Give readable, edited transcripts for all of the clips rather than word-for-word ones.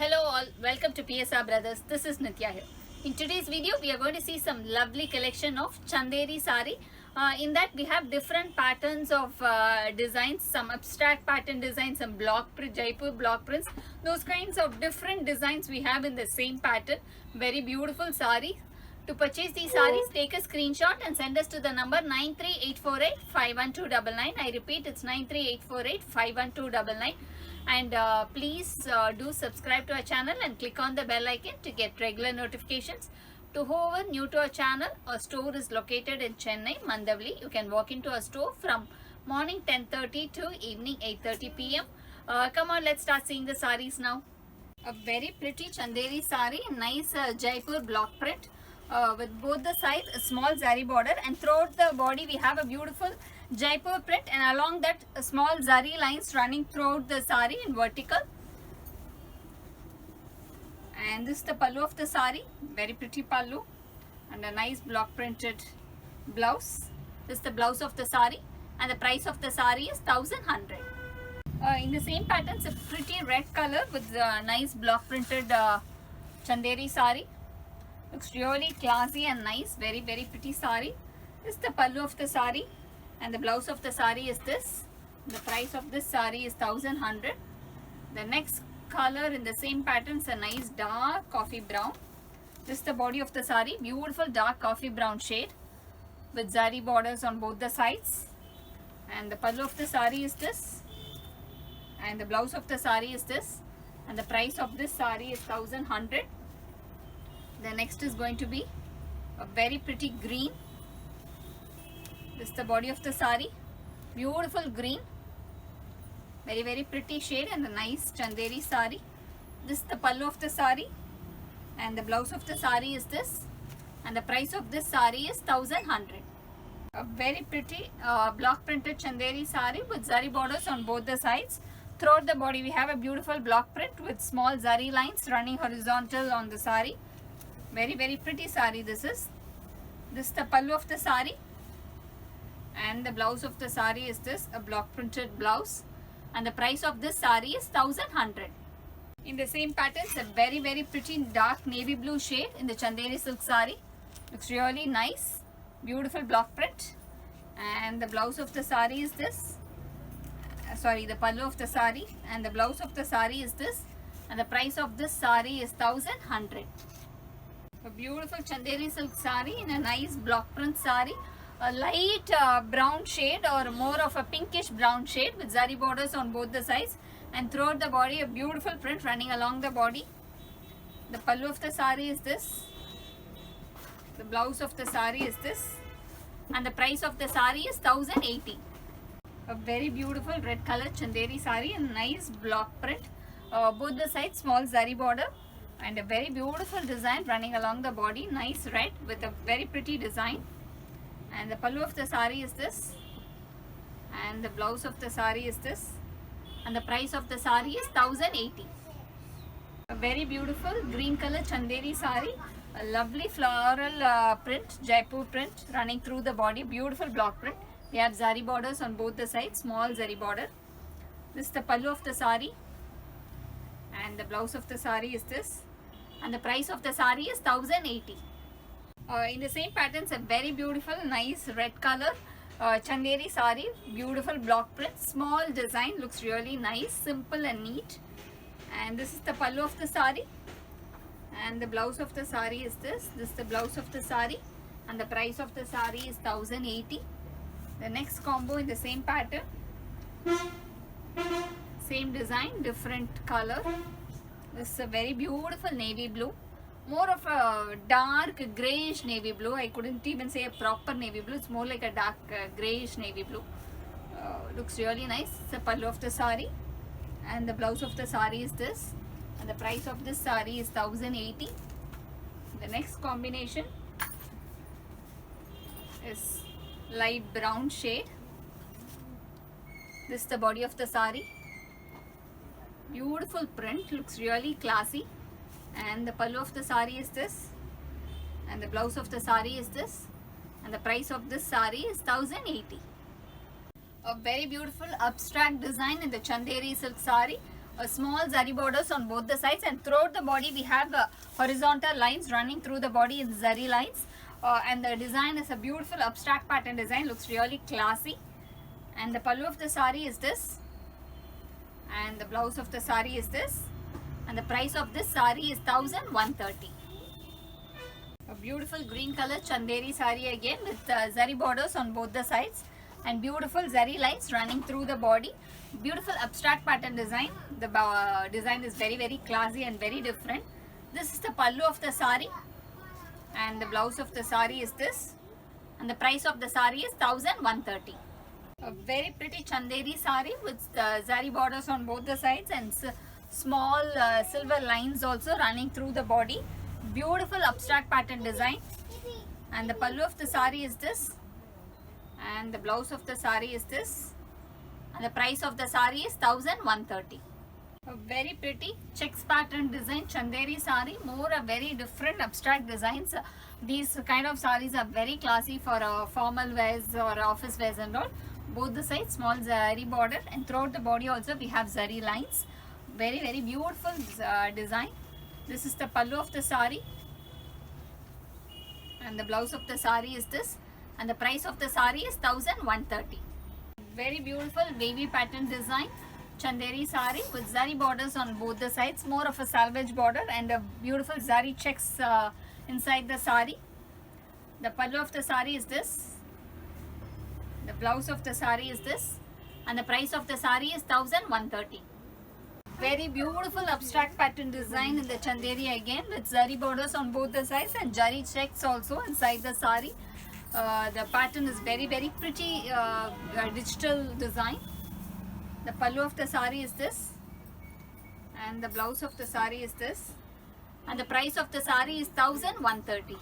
Hello all, welcome to PSR Brothers. This is Nitya here. In today's video, we are going to see some lovely collection of Chanderi sari. In that we have different patterns of designs, some abstract pattern designs, some block print, Jaipur block prints. Those kinds of different designs we have in the same pattern. Very beautiful sari. To purchase these saris, take a screenshot and send us to the number 93848-51299. I repeat, it's 93848-51299. And please do subscribe to our channel and click on the bell icon to get regular notifications. To whoever new to our channel, our store is located in Chennai, Mandavli. You can walk into our store from morning 10:30 to evening 8:30 p.m. Come on, let's start seeing the saris now. A very pretty Chanderi sari, nice Jaipur block print. With both the sides a small zari border, and throughout the body we have a beautiful Jaipur print, and along that small zari lines running throughout the sari in vertical. And this is the pallu of the sari, very pretty pallu, and a nice block printed blouse. This is the blouse of the sari, and the price of the sari is 1100. In the same pattern, it's a pretty red color with nice block printed Chanderi sari. Looks really classy and nice, very pretty sari. This is the pallu of the sari, and the blouse of the sari is this. The price of this sari is 1100. The next color in the same pattern is a nice dark coffee brown. This is the body of the sari, beautiful dark coffee brown shade with zari borders on both the sides. And the pallu of the sari is this, and the blouse of the sari is this, and the price of this sari is 1100. The next is going to be a very pretty green. This is the body of the sari, beautiful green, very pretty shade, and a nice Chanderi sari. This is the pallu of the sari, and the blouse of the sari is this, and the price of this sari is 1100. A very pretty block printed Chanderi sari with zari borders on both the sides. Throughout the body we have a beautiful block print with small zari lines running horizontal on the sari. Very pretty sari this is. This is the pallu of the sari, and the blouse of the sari is this, a block printed blouse, and the price of this sari is 1100. In the same pattern, it's a very pretty dark navy blue shade in the Chanderi silk sari. Looks really nice, beautiful block print, and the blouse of the sari is this. The pallu of the sari, and the blouse of the sari is this, and the price of this sari is 1100. A beautiful Chanderi silk sari in a nice block print sari, a light brown shade or more of a pinkish brown shade with zari borders on both the sides, and throughout the body a beautiful print running along the body. The pallu of the sari is this, the blouse of the sari is this, and the price of the sari is 1080. A very beautiful red color Chanderi sari in nice block print, both the sides small zari border, and a very beautiful design running along the body, nice red with a very pretty design. And the pallu of the sari is this, and the blouse of the sari is this, and the price of the sari is 1080. A very beautiful green color Chanderi sari, a lovely floral print, Jaipur print running through the body, beautiful block print. We have zari borders on both the sides, small zari border. This is the pallu of the sari, and the blouse of the sari is this, and the price of the sari is 1080. In the same patterns, a very beautiful nice red color Chanderi sari, beautiful block print, small design, looks really nice, simple and neat. And this is the pallu of the sari, and the blouse of the sari is this. This is the blouse of the sari, and the price of the sari is 1080. The next combo in the same pattern, same design, different color. This is a very beautiful navy blue, more of a dark greyish navy blue. I couldn't even say a proper navy blue, it's more like a dark greyish navy blue. Looks really nice. It's the pallu of the sari, and the blouse of the sari is this, and the price of this sari is 1080. The next combination is light brown shade. This is the body of the sari, beautiful print, looks really classy, and the pallu of the sari is this, and the blouse of the sari is this, and the price of this sari is 1080. A very beautiful abstract design in the Chanderi silk sari, small zari borders on both the sides, and throughout the body we have horizontal lines running through the body in zari lines, and the design is a beautiful abstract pattern design, looks really classy. And the pallu of the sari is this, and the blouse of the sari is this, and the price of this sari is 1130. A beautiful green color chanderi sari again with zari borders on both the sides and beautiful zari lines running through the body. Beautiful abstract pattern design. The design is very classy and very different. This is the pallu of the sari, and the blouse of the sari is this, and the price of the sari is 1130. A very pretty chanderi sari with zari borders on both the sides and small silver lines also running through the body. Beautiful abstract pattern design, and the pallu of the sari is this, and the blouse of the sari is this, and the price of the sari is 1130. A very pretty checks pattern design chanderi sari, more a very different abstract designs. These kind of saris are very classy for formal wears or office wears and all. Both the sides small zari border, and throughout the body also we have zari lines. Very beautiful design. This is the pallu of the sari, and the blouse of the sari is this, and the price of the sari is 1130. Very beautiful wavy pattern design chanderi sari with zari borders on both the sides, more of a salvage border, and a beautiful zari checks inside the sari. The pallu of the sari is this, the blouse of the sari is this, and the price of the sari is 1130. Very beautiful abstract pattern design in the chanderi again with zari borders on both the sides and zari checks also inside the sari. The pattern is very pretty digital design. The pallu of the sari is this, and the blouse of the sari is this, and the price of the sari is 1130.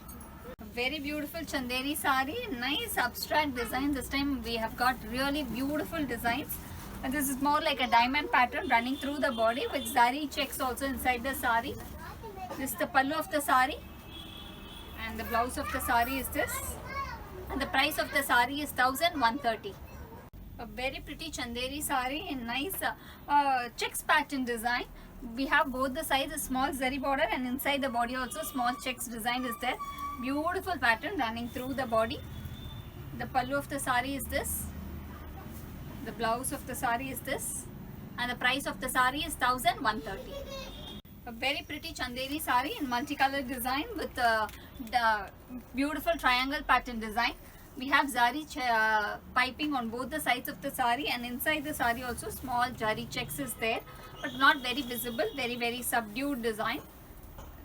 Very beautiful chanderi sari, nice abstract design. This time we have got really beautiful designs, and this is more like a diamond pattern running through the body with zari checks also inside the sari. This is the pallu of the sari, and the blouse of the sari is this, and the price of the sari is 1130. A very pretty chanderi sari in nice checks pattern design. We have both the sides a small zari border, and inside the body also small checks design is there. Beautiful pattern running through the body. The pallu of the sari is this, the blouse of the sari is this, and the price of the sari is 1130. A very pretty chanderi sari in multicolor design with the beautiful triangle pattern design. We have zari piping on both the sides of the sari, and inside the sari also small zari checks is there, but not very visible. Very subdued design.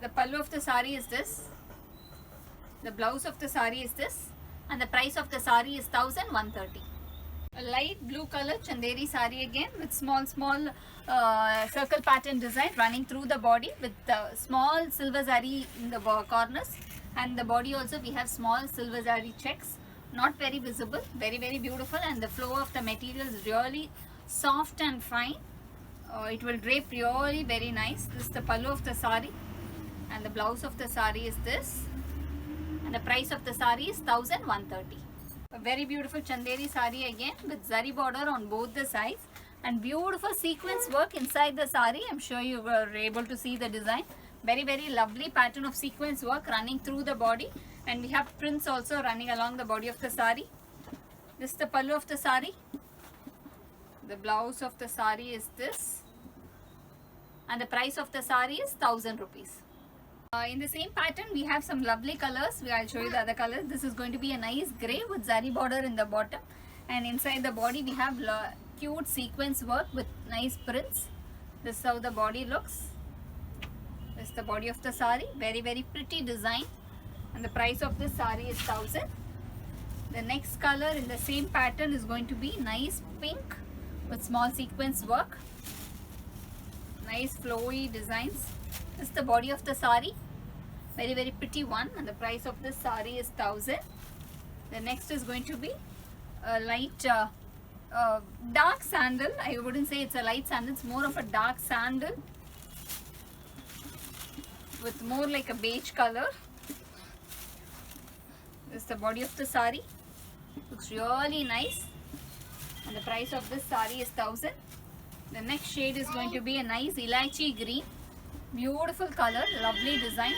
The pallu of the sari is this, the blouse of the sari is this, and the price of the sari is 1130. A light blue color chanderi sari again with small circle pattern design running through the body with small silver zari in the corners, and the body also we have small silver zari checks, not very visible. Very beautiful, and the flow of the material is really soft and fine. It will drape really very nice. This is the pallu of the sari, and the blouse of the sari is this, and the price of the sari is 1130. A very beautiful chanderi sari again with zari border on both the sides and beautiful sequence work inside the sari. I'm sure you were able to see the design. Very lovely pattern of sequence work running through the body, and we have prints also running along the body of the sari. This is the pallu of the sari. The blouse of the sari is this, and the price of the sari is 1000 rupees. In the same pattern we have some lovely colors. I'll show you the other colors. This is going to be a nice grey with zari border in the bottom, and inside the body we have cute sequence work with nice prints. This is how the body looks. This is the body of the sari. Very pretty design, and the price of this sari is 1000. The next color in the same pattern is going to be nice pink with small sequence work, nice flowy designs. This is the body of the sari. Very pretty one, and the price of this sari is 1000. The next is going to be a light dark sandal. I wouldn't say it's a light sandal, it's more of a dark sandal with more like a beige color. This is the body of the sari. Looks really nice, and the price of this sari is 1000. The next shade is going to be a nice elaichi green. Beautiful color, lovely design.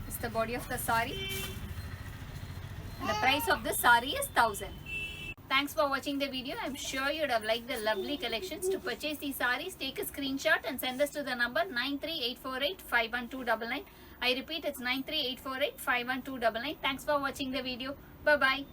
This is the body of the sari. And the price of this sari is 1000. Thanks for watching the video. I'm sure you'd have liked the lovely collections. To purchase these saris, take a screenshot and send us to the number 93848 51299. I repeat, it's 93848 51299. Thanks for watching the video. Bye-bye.